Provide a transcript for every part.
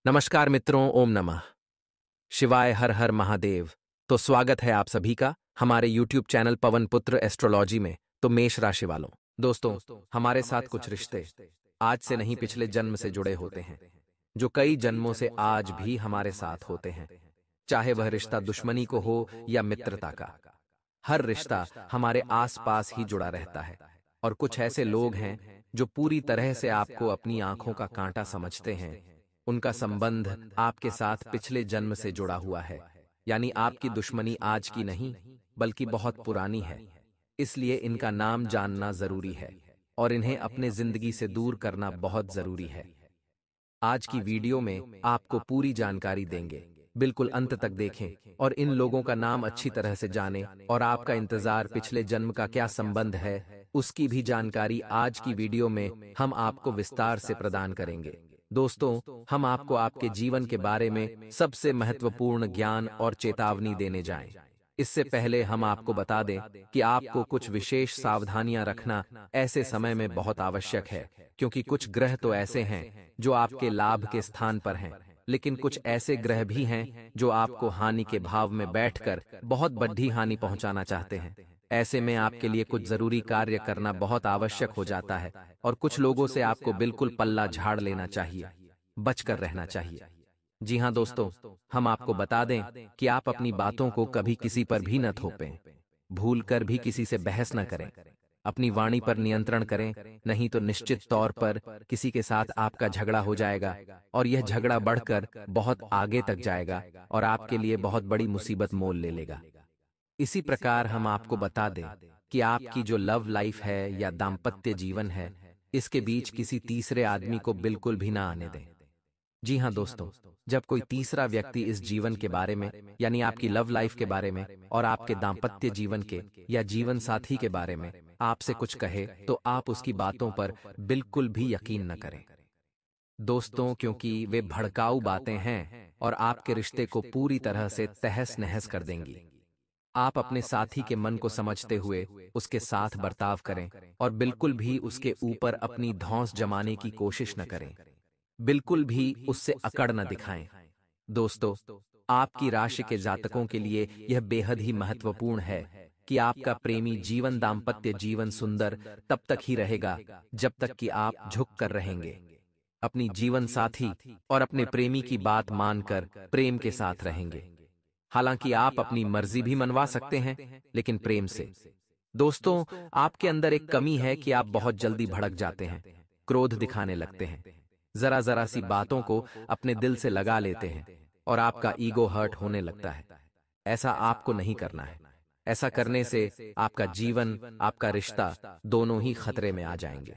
नमस्कार मित्रों, ओम नमः शिवाय, हर हर महादेव। तो स्वागत है आप सभी का हमारे YouTube चैनल पवन पुत्र एस्ट्रोलॉजी में। तो मेष राशि वालों, दोस्तों, हमारे साथ कुछ रिश्ते आज से नहीं पिछले जन्म से जुड़े होते हैं, जो कई जन्मों से आज भी हमारे साथ होते हैं। चाहे वह रिश्ता दुश्मनी को हो या मित्रता का, हर रिश्ता हमारे आसपास ही जुड़ा रहता है। और कुछ ऐसे लोग हैं जो पूरी तरह से आपको अपनी आंखों का कांटा समझते हैं। उनका संबंध आपके साथ पिछले जन्म से जुड़ा हुआ है, यानी आपकी दुश्मनी आज की नहीं बल्कि बहुत पुरानी है। इसलिए इनका नाम जानना जरूरी है और इन्हें अपने जिंदगी से दूर करना बहुत जरूरी है। आज की वीडियो में आपको पूरी जानकारी देंगे, बिल्कुल अंत तक देखें और इन लोगों का नाम अच्छी तरह से जानें और आपका इंतजार पिछले जन्म का क्या संबंध है उसकी भी जानकारी आज की वीडियो में हम आपको विस्तार से प्रदान करेंगे। दोस्तों, हम आपको आपके जीवन के बारे में सबसे महत्वपूर्ण ज्ञान और चेतावनी देने जाएं। इससे पहले हम आपको बता दें कि आपको कुछ विशेष सावधानियां रखना ऐसे समय में बहुत आवश्यक है, क्योंकि कुछ ग्रह तो ऐसे हैं जो आपके लाभ के स्थान पर हैं, लेकिन कुछ ऐसे ग्रह भी हैं जो आपको हानि के भाव में बैठकर बहुत बड़ी हानि पहुंचाना चाहते हैं। ऐसे में आपके लिए कुछ जरूरी कार्य करना बहुत आवश्यक हो जाता है और कुछ लोगों से आपको बिल्कुल पल्ला झाड़ लेना चाहिए, बचकर रहना चाहिए। जी हाँ दोस्तों, हम आपको बता दें कि आप अपनी बातों को कभी किसी पर भी न थोपें, भूल कर भी किसी से बहस न करें, अपनी वाणी पर नियंत्रण करें, नहीं तो निश्चित तौर पर किसी के साथ आपका झगड़ा हो जाएगा और यह झगड़ा बढ़कर बहुत आगे तक जाएगा और आपके लिए बहुत बड़ी मुसीबत मोल ले लेगा। इसी प्रकार हम आपको बता दें कि आपकी जो लव लाइफ है या दाम्पत्य जीवन है, इसके बीच किसी तीसरे आदमी को बिल्कुल भी ना आने दें। जी हाँ दोस्तों, जब कोई तीसरा व्यक्ति इस जीवन के बारे में, यानी आपकी लव लाइफ के बारे में और आपके दाम्पत्य जीवन के या जीवन साथी के बारे में आपसे कुछ कहे, तो आप उसकी बातों पर बिल्कुल भी यकीन न करें दोस्तों, क्योंकि वे भड़काऊ बातें हैं और आपके रिश्ते को पूरी तरह से तहस नहस कर देंगी। आप अपने साथी के मन को समझते हुए उसके साथ बर्ताव करें और बिल्कुल भी उसके ऊपर अपनी धौंस जमाने की कोशिश न करें, बिल्कुल भी उससे अकड़ न दिखाएं। दोस्तों, आपकी राशि के जातकों के लिए यह बेहद ही महत्वपूर्ण है कि आपका प्रेमी जीवन, दाम्पत्य जीवन सुंदर तब तक ही रहेगा जब तक कि आप झुक कर रहेंगे, अपनी जीवन साथी और अपने प्रेमी की बात मानकर प्रेम के साथ रहेंगे। हालांकि आप अपनी मर्जी भी मनवा सकते हैं, लेकिन प्रेम से। दोस्तों, आपके अंदर एक कमी है कि आप बहुत जल्दी भड़क जाते हैं, क्रोध दिखाने लगते हैं, जरा जरा सी बातों को अपने दिल से लगा लेते हैं और आपका ईगो हर्ट होने लगता है। ऐसा आपको नहीं करना है। ऐसा करने से आपका जीवन, आपका रिश्ता दोनों ही खतरे में आ जाएंगे।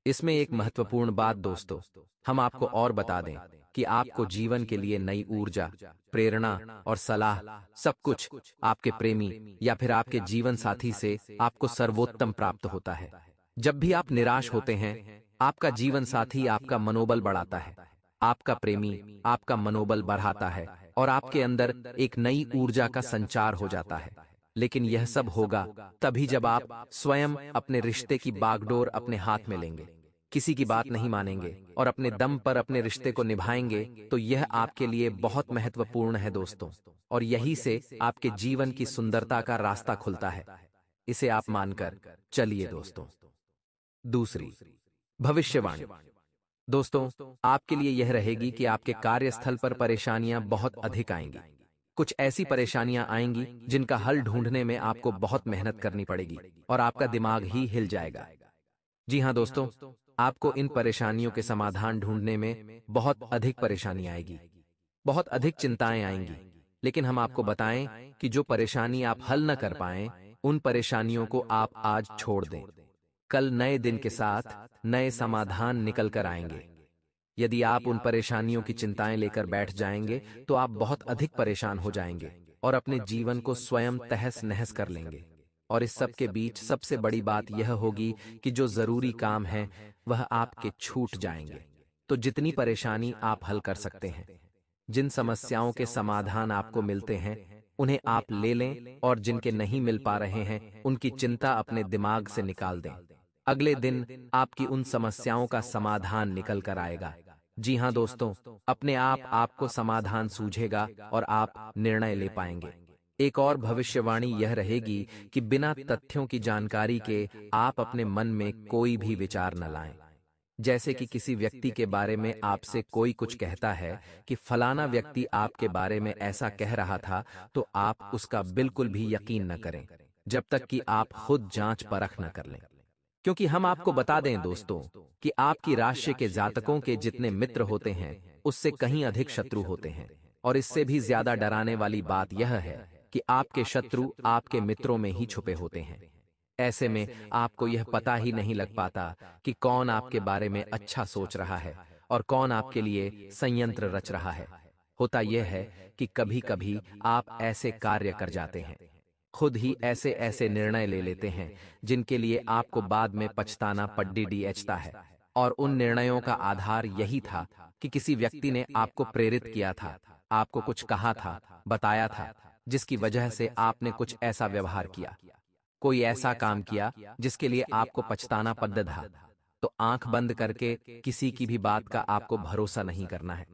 इसमें एक महत्वपूर्ण बात दोस्तों, हम आपको और बता दें कि आपको जीवन के लिए नई ऊर्जा, प्रेरणा और सलाह सब कुछ आपके प्रेमी या फिर आपके जीवन साथी से आपको सर्वोत्तम प्राप्त होता है। जब भी आप निराश होते हैं, आपका जीवन साथी आपका मनोबल बढ़ाता है, आपका प्रेमी आपका मनोबल बढ़ाता है और आपके अंदर एक नई ऊर्जा का संचार हो जाता है। लेकिन यह सब होगा तभी जब आप स्वयं अपने रिश्ते की बागडोर अपने हाथ में लेंगे, किसी की बात नहीं मानेंगे और अपने दम पर अपने रिश्ते को निभाएंगे। तो यह आपके लिए बहुत महत्वपूर्ण है दोस्तों, और यही से आपके जीवन की सुंदरता का रास्ता खुलता है। इसे आप मानकर चलिए दोस्तों। दूसरी, भविष्यवाणी। दोस्तों, आपके लिए यह रहेगी कि आपके कार्यस्थल पर परेशानियां बहुत अधिक आएंगी। कुछ ऐसी परेशानियां आएंगी जिनका हल ढूंढने में आपको बहुत मेहनत करनी पड़ेगी और आपका दिमाग ही हिल जाएगा। जी हाँ दोस्तों, आपको इन परेशानियों के समाधान ढूंढने में बहुत अधिक परेशानी आएगी, बहुत अधिक चिंताएं आएंगी। लेकिन हम आपको बताएं कि जो परेशानी आप हल न कर पाएं, उन परेशानियों को आप आज छोड़ दें। कल नए दिन के साथ नए समाधान निकल कर आएंगे। यदि आप उन परेशानियों की चिंताएं लेकर बैठ जाएंगे, तो आप बहुत अधिक परेशान हो जाएंगे और अपने जीवन को स्वयं तहस नहस कर लेंगे। और इस सब के बीच सबसे बड़ी बात यह होगी कि जो जरूरी काम है वह आपके छूट जाएंगे। तो जितनी परेशानी आप हल कर सकते हैं, जिन समस्याओं के समाधान आपको मिलते हैं, उन्हें आप ले लें और जिनके नहीं मिल पा रहे हैं उनकी चिंता अपने दिमाग से निकाल दें। अगले दिन आपकी उन समस्याओं का समाधान निकल कर आएगा जी हाँ दोस्तों, अपने आप आपको समाधान सूझेगा और आप निर्णय ले पाएंगे। एक और भविष्यवाणी यह रहेगी कि बिना तथ्यों की जानकारी के आप अपने मन में कोई भी विचार न लाएं। जैसे कि किसी व्यक्ति के बारे में आपसे कोई कुछ कहता है कि फलाना व्यक्ति आपके बारे में ऐसा कह रहा था, तो आप उसका बिल्कुल भी यकीन न करें, जब तक कि आप खुद जांच परख न कर लें। क्योंकि हम आपको बता दें दोस्तों कि आपकी राशि के जातकों के जितने मित्र होते हैं, उससे कहीं अधिक शत्रु होते हैं। और इससे भी ज्यादा डराने वाली बात यह है कि आपके शत्रु आपके मित्रों में ही छुपे होते हैं। ऐसे में आपको यह पता ही नहीं लग पाता कि कौन आपके बारे में अच्छा सोच रहा है और कौन आपके लिए संयंत्र रच रहा है। होता यह है कि कभी-कभी आप ऐसे कार्य कर जाते हैं, खुद ही ऐसे ऐसे निर्णय ले लेते हैं जिनके लिए आपको बाद में पछताना पड़ता है। और उन निर्णयों का आधार यही था कि किसी व्यक्ति ने आपको प्रेरित किया था, आपको कुछ कहा था, बताया था, जिसकी वजह से आपने कुछ ऐसा व्यवहार किया, कोई ऐसा काम किया जिसके लिए आपको पछताना पड़ता था। तो आंख बंद करके किसी की भी बात का आपको भरोसा नहीं करना है,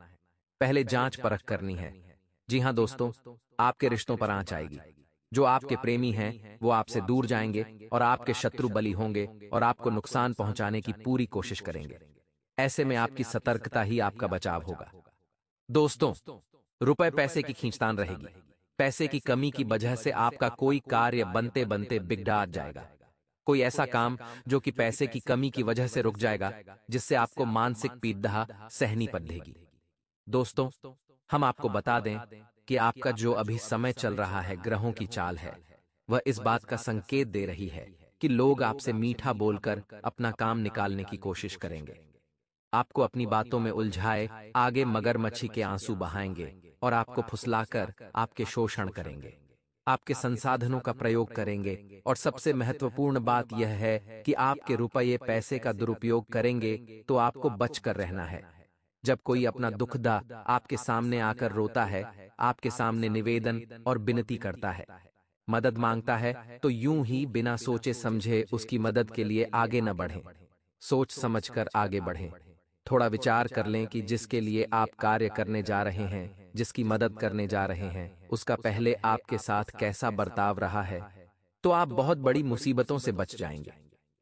पहले जांच परख करनी है। जी हाँ दोस्तों, आपके रिश्तों पर आंच आएगी। जो आपके प्रेमी हैं वो आपसे दूर जाएंगे और आपके शत्रु बली होंगे और आपको नुकसान पहुंचाने की पूरी कोशिश करेंगे। ऐसे में आपकी सतर्कता ही आपका बचाव होगा। दोस्तों, रुपए पैसे की खींचतान रहेगी। पैसे की कमी की वजह से आपका कोई कार्य बनते बनते बिगड़ जाएगा। कोई ऐसा काम जो कि पैसे की कमी की वजह से रुक जाएगा, जिससे आपको मानसिक पीड़ा सहनी पड़ेगी। दोस्तों, हम आपको बता दें कि आपका जो अभी समय चल रहा है, ग्रहों की चाल है, वह इस बात का संकेत दे रही है कि लोग आपसे मीठा बोलकर अपना काम निकालने की कोशिश करेंगे, आपको अपनी बातों में उलझाए आगे मगरमच्छी के आंसू बहाएंगे और आपको फुसलाकर आपके शोषण करेंगे, आपके संसाधनों का प्रयोग करेंगे। और सबसे महत्वपूर्ण बात यह है कि आपके रुपये पैसे का दुरुपयोग करेंगे, तो आपको बचकर रहना है। जब कोई अपना दुखदा आपके सामने आकर रोता है, आपके सामने निवेदन और विनती करता है, मदद मांगता है, तो यूं ही बिना सोचे समझे उसकी मदद के लिए आगे न बढ़ें। सोच समझकर आगे बढ़ें। थोड़ा विचार कर लें कि जिसके लिए आप कार्य करने जा रहे हैं, जिसकी मदद करने जा रहे हैं, उसका पहले आपके साथ कैसा बर्ताव रहा है, तो आप बहुत बड़ी मुसीबतों से बच जाएंगे।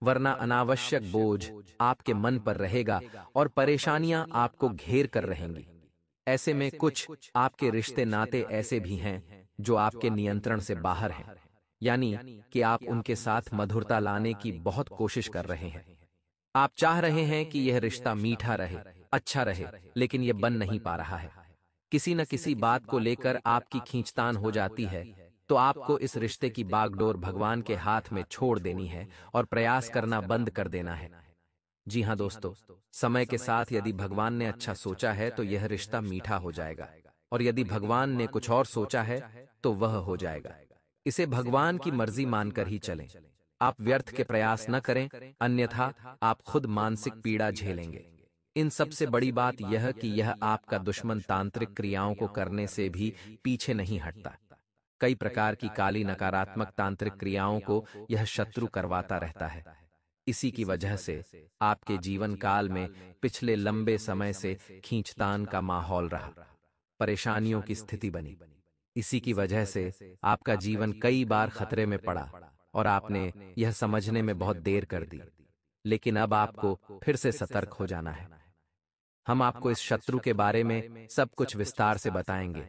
वरना अनावश्यक बोझ आपके मन पर रहेगा और परेशानियां आपको घेर कर रहेंगी। ऐसे में कुछ आपके रिश्ते नाते ऐसे भी हैं जो आपके नियंत्रण से बाहर हैं, यानी कि आप उनके साथ मधुरता लाने की बहुत कोशिश कर रहे हैं। आप चाह रहे हैं कि यह रिश्ता मीठा रहे, अच्छा रहे, लेकिन यह बन नहीं पा रहा है। किसी न किसी बात को लेकर आपकी खींचतान हो जाती है, तो आपको इस रिश्ते की बागडोर भगवान के हाथ में छोड़ देनी है और प्रयास करना बंद कर देना है। जी हाँ दोस्तों, समय के साथ यदि भगवान ने अच्छा सोचा है तो यह रिश्ता मीठा हो जाएगा, और यदि भगवान ने कुछ और सोचा है तो वह हो जाएगा। इसे भगवान की मर्जी मानकर ही चलें। आप व्यर्थ के प्रयास न करें, अन्यथा आप खुद मानसिक पीड़ा झेलेंगे। इन सबसे बड़ी बात यह कि यह आपका दुश्मन तांत्रिक क्रियाओं को करने से भी पीछे नहीं हटता। कई प्रकार की काली नकारात्मक तांत्रिक क्रियाओं को यह शत्रु करवाता रहता है। इसी की वजह से आपके जीवन काल में पिछले लंबे समय से खींचतान का माहौल रहा, परेशानियों की स्थिति बनी। इसी की वजह से आपका जीवन कई बार खतरे में पड़ा और आपने यह समझने में बहुत देर कर दी। लेकिन अब आपको फिर से सतर्क हो जाना है। हम आपको इस शत्रु के बारे में सब कुछ विस्तार से बताएंगे,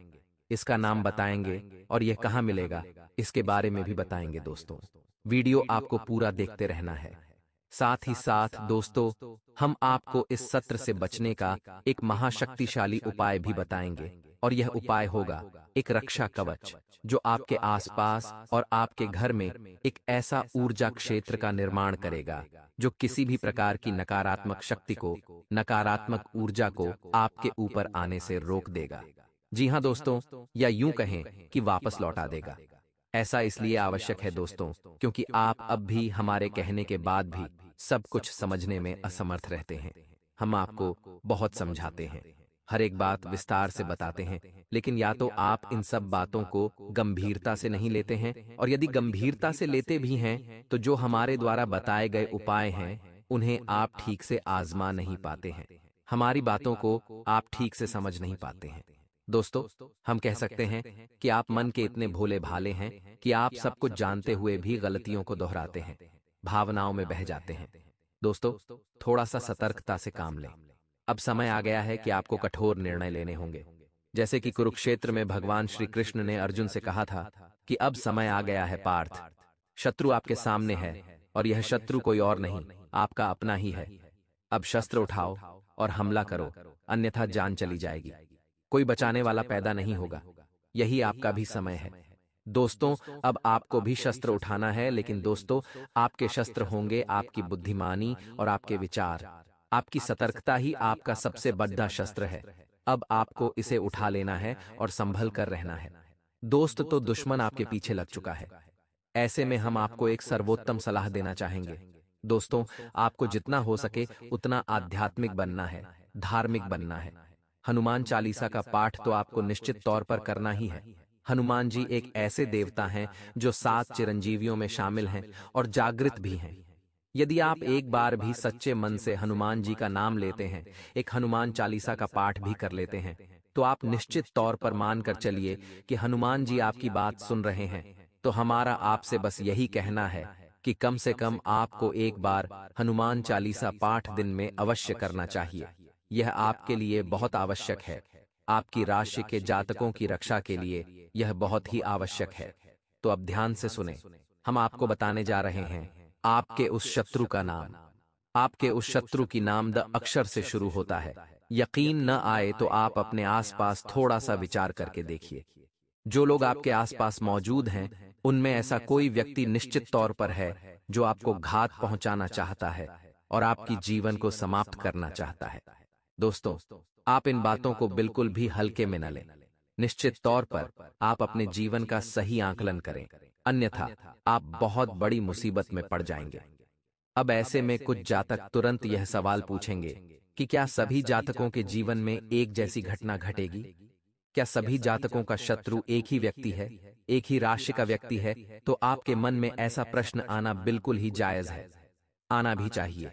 इसका नाम बताएंगे और यह कहाँ मिलेगा इसके बारे में भी बताएंगे। दोस्तों, वीडियो आपको पूरा देखते रहना है। साथ ही साथ दोस्तों, हम आपको इस सत्र से बचने का एक महाशक्तिशाली उपाय भी बताएंगे, और यह उपाय होगा एक रक्षा कवच, जो आपके आसपास और आपके घर में एक ऐसा ऊर्जा क्षेत्र का निर्माण करेगा जो किसी भी प्रकार की नकारात्मक शक्ति को, नकारात्मक ऊर्जा को आपके ऊपर आने से रोक देगा। जी हाँ दोस्तों, या यूं कहें कि वापस लौटा देगा। ऐसा इसलिए आवश्यक है दोस्तों, क्योंकि आप अब भी हमारे कहने के बाद भी सब कुछ समझने में असमर्थ रहते हैं। हम आपको बहुत समझाते हैं, हर एक बात विस्तार से बताते हैं, लेकिन या तो आप इन सब बातों को गंभीरता से नहीं लेते हैं, और यदि गंभीरता से लेते भी हैं तो जो हमारे द्वारा बताए गए उपाय हैं उन्हें आप ठीक से आजमा नहीं पाते हैं। हमारी बातों को आप ठीक से समझ नहीं पाते हैं। दोस्तों, हम कह सकते हैं कि आप मन के इतने भोले भाले हैं कि आप सब कुछ जानते हुए भी गलतियों को दोहराते हैं, भावनाओं में बह जाते हैं। दोस्तों, थोड़ा सा सतर्कता से काम लें। अब समय आ गया है कि आपको कठोर निर्णय लेने होंगे। जैसे कि कुरुक्षेत्र में भगवान श्री कृष्ण ने अर्जुन से कहा था कि अब समय आ गया है पार्थ, शत्रु आपके सामने है और यह शत्रु कोई और नहीं, आपका अपना ही है। अब शस्त्र उठाओ और हमला करो, अन्यथा जान चली जाएगी। कोई बचाने वाला पैदा नहीं होगा। यही आपका भी समय है। दोस्तों, अब आपको भी शस्त्र उठाना है, लेकिन दोस्तों, आपके शस्त्र होंगे आपकी बुद्धिमानी और आपके विचार। आपकी सतर्कता ही आपका सबसे बड़ा शस्त्र है। अब आपको इसे उठा लेना है और संभल कर रहना है। दोस्त, तो दुश्मन आपके पीछे लग चुका है। ऐसे में हम आपको एक सर्वोत्तम सलाह देना चाहेंगे। दोस्तों, आपको जितना हो सके उतना आध्यात्मिक बनना है, धार्मिक बनना है। हनुमान चालीसा का पाठ तो आपको निश्चित तौर पर करना ही है। हनुमान जी एक ऐसे देवता हैं जो 7 चिरंजीवियों में शामिल हैं और जागृत भी हैं। यदि आप एक बार भी सच्चे मन से हनुमान जी का नाम लेते हैं, एक हनुमान चालीसा का पाठ भी कर लेते हैं, तो आप निश्चित तौर पर मानकर चलिए कि हनुमान जी आपकी बात सुन रहे हैं। तो हमारा आपसे बस यही कहना है कि कम से कम आपको एक बार हनुमान चालीसा पाठ दिन में अवश्य करना चाहिए। यह आपके लिए बहुत आवश्यक है। आपकी राशि के जातकों की रक्षा के लिए यह बहुत ही आवश्यक है। तो अब ध्यान से सुने, हम आपको बताने जा रहे हैं आपके उस शत्रु का नाम। आपके उस शत्रु की नाम द अक्षर से शुरू होता है। यकीन न आए तो आप अपने आसपास थोड़ा सा विचार करके देखिए। जो लोग आपके आसपास मौजूद हैं, उनमें ऐसा कोई व्यक्ति निश्चित तौर पर है जो आपको घात पहुंचाना चाहता है और आपकी जीवन को समाप्त करना चाहता है। दोस्तों, आप इन बातों को बिल्कुल भी हल्के में न लें। निश्चित तौर पर आप अपने जीवन का सही आकलन करें, अन्यथा आप बहुत बड़ी मुसीबत में पड़ जाएंगे। अब ऐसे में कुछ जातक तुरंत यह सवाल पूछेंगे कि क्या सभी जातकों के जीवन में एक जैसी घटना घटेगी? क्या सभी जातकों का शत्रु एक ही व्यक्ति है, एक ही राशि का व्यक्ति है? तो आपके मन में ऐसा प्रश्न आना बिल्कुल ही जायज है, आना भी चाहिए।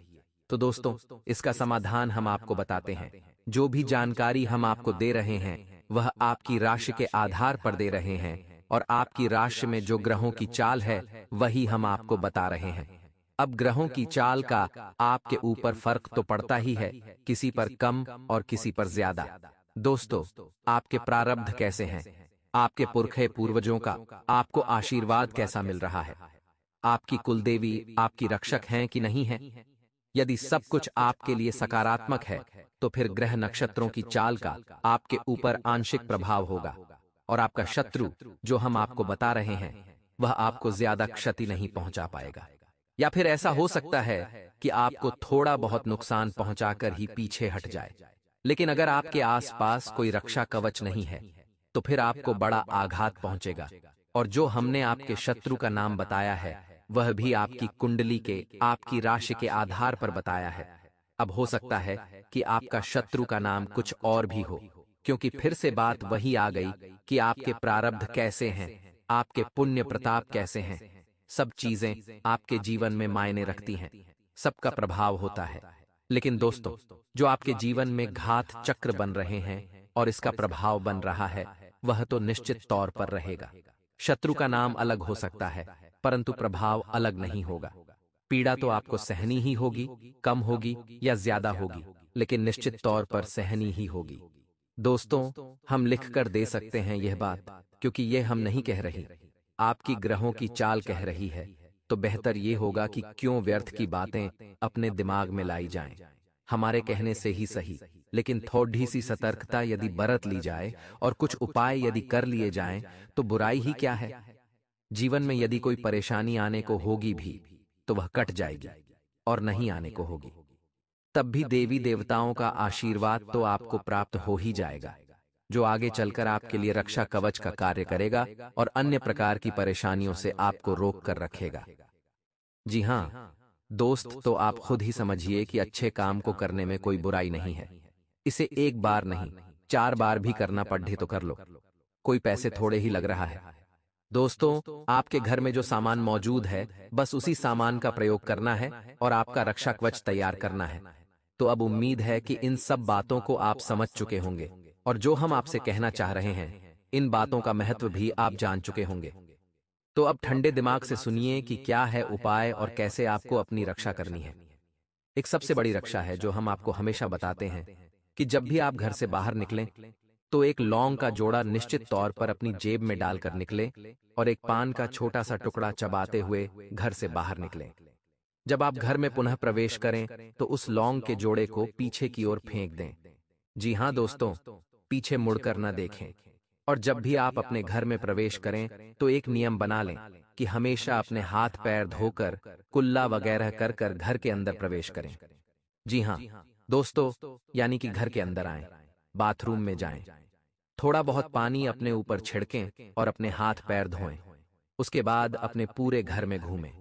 तो दोस्तों, इसका समाधान हम आपको बताते हैं। जो भी जानकारी हम आपको दे रहे हैं, वह आपकी राशि के आधार पर दे रहे हैं और आपकी राशि में जो ग्रहों की चाल है, वही हम आपको बता रहे हैं। अब ग्रहों की चाल का आपके ऊपर फर्क तो पड़ता ही है, किसी पर कम और किसी पर ज्यादा। दोस्तों, आपके प्रारब्ध कैसे हैं? आपके पुरखे पूर्वजों का आपको आशीर्वाद कैसा मिल रहा है? आपकी कुलदेवी आपकी रक्षक हैं कि नहीं है? यदि सब कुछ आपके लिए सकारात्मक है, तो फिर ग्रह नक्षत्रों की चाल का आपके ऊपर आंशिक प्रभाव होगा और आपका शत्रु, जो हम आपको बता रहे हैं, वह आपको ज्यादा क्षति नहीं पहुंचा पाएगा। या फिर ऐसा हो सकता है कि आपको थोड़ा बहुत नुकसान पहुंचाकर ही पीछे हट जाए। लेकिन अगर आपके आसपास कोई रक्षा कवच नहीं है, तो फिर आपको बड़ा आघात पहुंचेगा। और जो हमने आपके शत्रु का नाम बताया है, वह भी आपकी कुंडली के, आपकी राशि के आधार पर बताया है। अब हो सकता है कि आपका शत्रु का नाम कुछ और भी हो, क्योंकि फिर से बात वही आ गई कि आपके प्रारब्ध कैसे हैं, आपके पुण्य प्रताप कैसे हैं। सब चीजें आपके जीवन में मायने रखती हैं, सबका प्रभाव होता है। लेकिन दोस्तों, जो आपके जीवन में घात चक्र बन रहे हैं और इसका प्रभाव बन रहा है, वह तो निश्चित तौर पर रहेगा। शत्रु का नाम अलग हो सकता है, परंतु प्रभाव अलग नहीं होगा। पीड़ा तो आपको सहनी ही होगी, कम होगी या ज्यादा होगी, लेकिन निश्चित तौर पर सहनी ही होगी। दोस्तों, हम लिख कर दे सकते हैं यह बात, क्योंकि यह हम नहीं कह रही, आपकी ग्रहों की चाल कह रही है। तो बेहतर ये होगा कि क्यों व्यर्थ की बातें अपने दिमाग में लाई जाएं। हमारे कहने से ही सही, लेकिन थोड़ी सी सतर्कता यदि बरत ली जाए और कुछ उपाय यदि कर लिए जाएं, तो बुराई ही क्या है। जीवन में यदि कोई परेशानी आने को होगी भी, तो वह कट जाएगी और नहीं आने को होगी। तब भी देवी देवताओं का आशीर्वाद तो आपको प्राप्त हो ही जाएगा, जो आगे चलकर आपके लिए रक्षा कवच का कार्य करेगा और अन्य प्रकार की परेशानियों से आपको रोक कर रखेगा। जी हाँ दोस्त, तो आप खुद ही समझिए कि अच्छे काम को करने में कोई बुराई नहीं है। इसे एक बार नहीं, 4 बार भी करना पड़े तो कर लो, कोई पैसे थोड़े ही लग रहा है। दोस्तों, आपके घर में जो सामान मौजूद है, बस उसी सामान का प्रयोग करना है और आपका रक्षा कवच तैयार करना है। तो अब उम्मीद है कि इन सब बातों को आप समझ चुके होंगे और जो हम आपसे कहना चाह रहे हैं इन बातों का महत्व भी आप जान चुके होंगे। तो अब ठंडे दिमाग से सुनिए कि क्या है उपाय और कैसे आपको अपनी रक्षा करनी है। एक सबसे बड़ी रक्षा है जो हम आपको हमेशा बताते हैं कि जब भी आप घर से बाहर निकलें तो एक लौंग का जोड़ा निश्चित तौर पर अपनी जेब में डालकर निकलें और एक पान का छोटा सा टुकड़ा चबाते हुए घर से बाहर निकलें। जब आप घर में पुनः प्रवेश करें तो उस लौंग के जोड़े को पीछे की ओर फेंक दें। जी हाँ दोस्तों, पीछे मुड़कर न देखें। और जब भी आप अपने घर में प्रवेश करें तो एक नियम बना लें कि हमेशा अपने हाथ पैर धोकर कुल्ला वगैरह कर कर घर के अंदर प्रवेश करें। जी हाँ दोस्तों, यानी कि घर के अंदर आएं, बाथरूम में जाएं, थोड़ा बहुत पानी अपने ऊपर छिड़कें और अपने हाथ पैर धोएं। उसके बाद अपने पूरे घर में घूमें,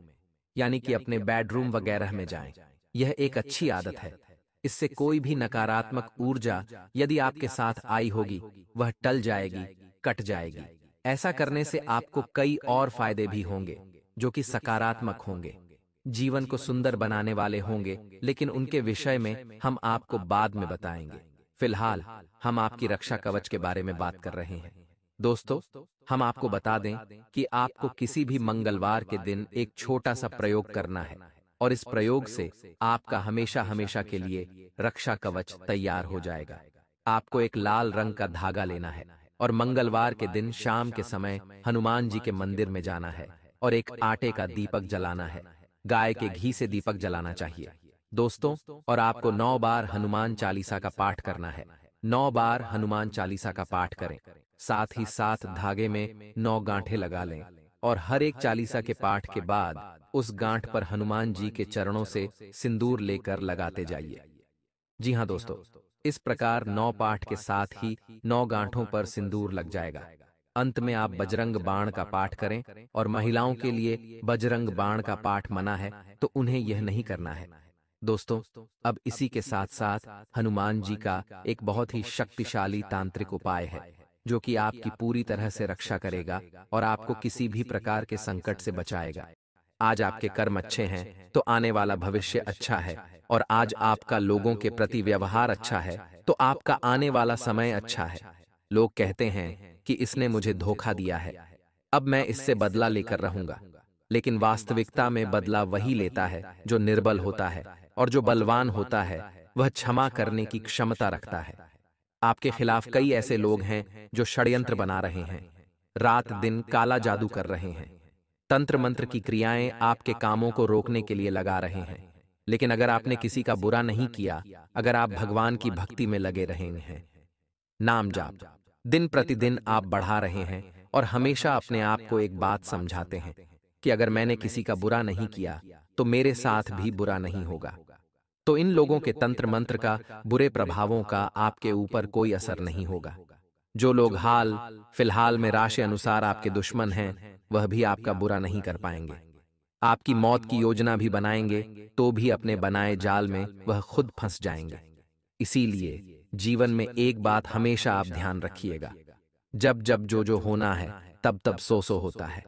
यानी कि अपने बेडरूम वगैरह में जाएं। यह एक अच्छी आदत है। इससे कोई भी नकारात्मक ऊर्जा यदि आपके साथ आई होगी वह टल जाएगी, कट जाएगी। ऐसा करने से आपको कई और फायदे भी होंगे जो कि सकारात्मक होंगे, जीवन को सुंदर बनाने वाले होंगे, लेकिन उनके विषय में हम आपको बाद में बताएंगे। फिलहाल हम आपकी रक्षा कवच के बारे में बात कर रहे हैं। दोस्तों, हम आपको बता दें कि आपको किसी भी मंगलवार के दिन एक छोटा सा प्रयोग करना है और इस प्रयोग से आपका हमेशा हमेशा के लिए रक्षा कवच तैयार हो जाएगा। आपको एक लाल रंग का धागा लेना है और मंगलवार के दिन शाम के समय हनुमान जी के मंदिर में जाना है और एक आटे का दीपक जलाना है। गाय के घी से दीपक जलाना चाहिए दोस्तों। और आपको 9 बार हनुमान चालीसा का पाठ करना है। 9 बार हनुमान चालीसा का पाठ करें, साथ ही साथ धागे में 9 गांठें लगा लें और हर एक चालीसा के पाठ के बाद उस गांठ पर हनुमान जी के चरणों से सिंदूर लेकर लगाते जाइए। जी हाँ दोस्तों, इस प्रकार 9 पाठ के साथ ही 9 गांठों पर सिंदूर लग जाएगा। अंत में आप बजरंग बाण का पाठ करें और महिलाओं के लिए बजरंग बाण का पाठ मना है तो उन्हें यह नहीं करना है। दोस्तों, अब इसी के साथ साथ हनुमान जी का एक बहुत ही शक्तिशाली तांत्रिक उपाय है जो कि आपकी पूरी तरह से रक्षा करेगा और आपको किसी भी प्रकार के संकट से बचाएगा। आज आपके कर्म अच्छे हैं तो आने वाला भविष्य अच्छा है, और आज आपका लोगों के प्रति व्यवहार अच्छा है तो आपका आने वाला समय अच्छा है। लोग कहते हैं कि इसने मुझे धोखा दिया है, अब मैं इससे बदला लेकर रहूंगा, लेकिन वास्तविकता में बदला वही लेता है जो निर्बल होता है, और जो बलवान होता है वह क्षमा करने की क्षमता रखता है। आपके खिलाफ कई ऐसे लोग हैं जो षड्यंत्र बना रहे हैं, रात दिन काला जादू कर रहे हैं, तंत्र मंत्र की क्रियाएं आपके कामों को रोकने के लिए लगा रहे हैं। लेकिन अगर आपने किसी का बुरा नहीं किया, अगर आप भगवान की भक्ति में लगे रहे हैं, नाम जाप दिन प्रतिदिन आप बढ़ा रहे हैं और हमेशा अपने आप को एक बात समझाते हैं कि अगर मैंने किसी का बुरा नहीं किया तो मेरे साथ भी बुरा नहीं होगा, तो इन लोगों के तंत्र मंत्र का, बुरे प्रभावों का आपके ऊपर कोई असर नहीं होगा। जो लोग हाल फिलहाल में राशि अनुसार आपके दुश्मन हैं वह भी आपका बुरा नहीं कर पाएंगे। आपकी मौत की योजना भी बनाएंगे तो भी अपने बनाए जाल में वह खुद फंस जाएंगे। इसीलिए जीवन में एक बात हमेशा आप ध्यान रखिएगा, जब जब जो जो होना है तब तब सो होता है।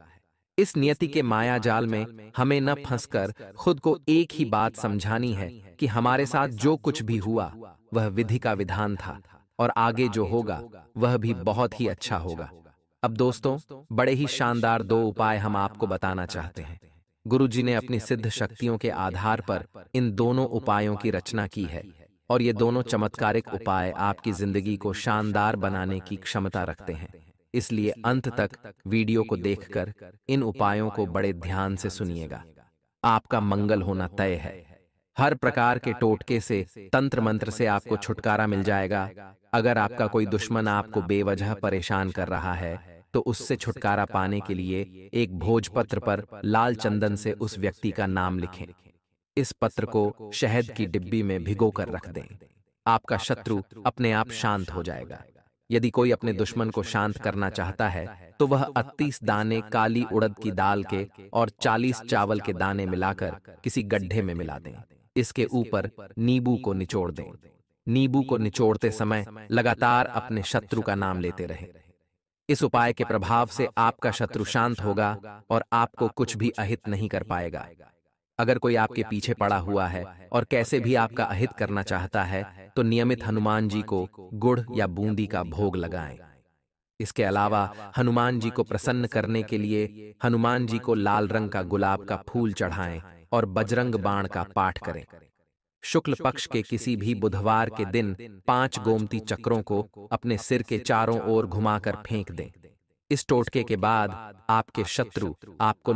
इस नियति के माया जाल में हमें न फंसकर खुद को एक ही बात समझानी है कि हमारे साथ जो कुछ भी हुआ वह विधि का विधान था और आगे जो होगा वह भी बहुत ही अच्छा होगा। अब दोस्तों, बड़े ही शानदार 2 उपाय हम आपको बताना चाहते हैं। गुरुजी ने अपनी सिद्ध शक्तियों के आधार पर इन दोनों उपायों की रचना की है और ये दोनों चमत्कारिक उपाय आपकी जिंदगी को शानदार बनाने की क्षमता रखते हैं। इसलिए अंत तक वीडियो को देखकर इन उपायों को बड़े ध्यान से सुनिएगा। आपका मंगल होना तय है। हर प्रकार के टोटके से, तंत्र मंत्र से आपको छुटकारा मिल जाएगा। अगर आपका कोई दुश्मन आपको बेवजह परेशान कर रहा है तो उससे छुटकारा पाने के लिए एक भोजपत्र पर लाल चंदन से उस व्यक्ति का नाम लिखें। इस पत्र को शहद की डिब्बी में भिगो कर रख दें। आपका शत्रु अपने आप शांत हो जाएगा। यदि कोई अपने दुश्मन को शांत करना चाहता है तो वह 38 दाने काली उड़द की दाल के और 40 चावल के दाने मिलाकर किसी गड्ढे में मिला दें। इसके ऊपर नींबू को निचोड़ दें। नींबू को निचोड़ते समय लगातार अपने शत्रु का नाम लेते रहें। इस उपाय के प्रभाव से आपका शत्रु शांत होगा और आपको कुछ भी अहित नहीं कर पाएगा। अगर कोई आपके पीछे पड़ा हुआ है और कैसे भी आपका अहित करना चाहता है तो नियमित हनुमान जी को गुड़ या बूंदी का भोग लगाएं। इसके अलावा हनुमान जी को प्रसन्न करने के लिए हनुमान जी को लाल रंग का गुलाब का फूल चढ़ाएं और बजरंग बाण का पाठ करें। शुक्ल पक्ष के किसी भी बुधवार के दिन 5 गोमती चक्रों को अपने सिर के चारों ओर घुमाकर फेंक दें। इस टोटके के बाद आपके शत्रु आपको